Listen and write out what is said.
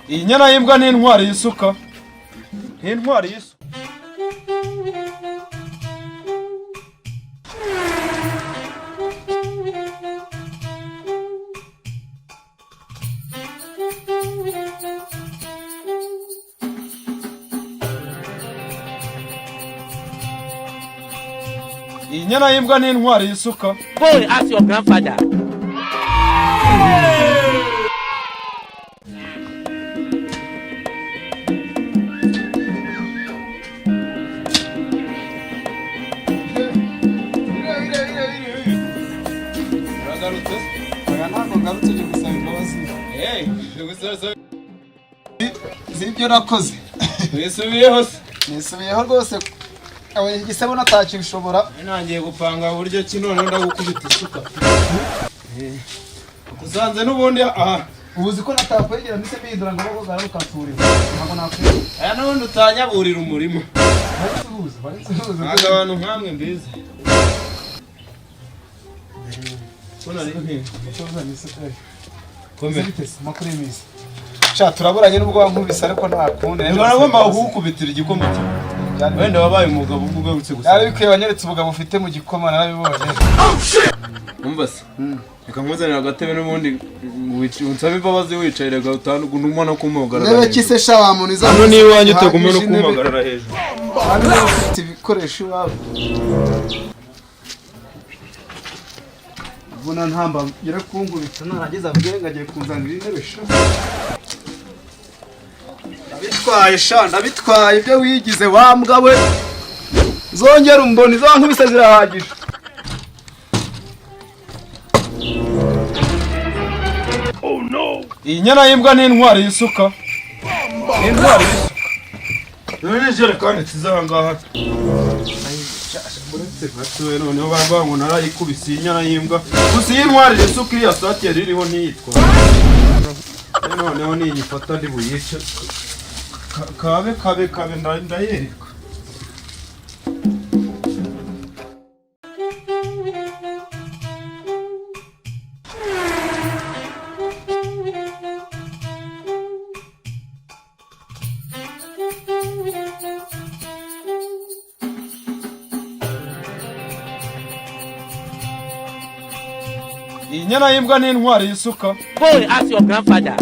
Iyi nyana y'imbwa ni intwari y'isuka. Ni intwari y'isuka. Iyi nyana y'imbwa ni intwari y'isuka. Go and ask your grandfather. Zibyo nakoze. Nisubiyeho rwose. Awe igisebo natakibishobora. Nangiye gupanga buryo ki none ndagukubita isuka. Kuzanze nubundi aha. Ubuzi ko natakwegera mise bidura ngo bako garukaturira. Ntabwo nakwiye. Aya nubundi utanyaburira umurimo. Bari abantu nkamwe mbize. Kona ari makuru y'imizi. Cha turaburanye n'ubwo wankubise ariko nta kundi. Baragomba kugukubitira igikoma cyo. Wenda wabaye umugabo ugarutse gusa. Yari bikwiye wanyeretse ubugabo ufite mu gikoma narabibonye. Umbase. Reka nkuzanira agatebe n'ubundi unsabe imbabazi wicaye rega utanduguma no kumuhagarara. Nebe kise sha wa muntu hano ni iwanjye utaguma no kumuhagarara hejuru. Hano ufite ibikoresho iwawe. Ubona ntamba gira kungubita narangiza abwire ngagiye kunzanira intebe sha. Bitwaye sha ndabitwaye ibyo wigize wambwa we. Zongera umboni zo nkubise zirahagije. Oh no. Iyi nyana y'imbwa ni intwari y'isuka. Intwari y'isuka. None jere kandi tizangaha. None babango narayikubise inyana y'imbwa. Gusa iyi ntwari y'isuka iriya sati yari iriho ntiyitwa. Noneho ni igifata ndi buyice. Kabe ndayereka. Iyi nyana y'imbwa ni intwari y'isuka. Go and ask your grandfather.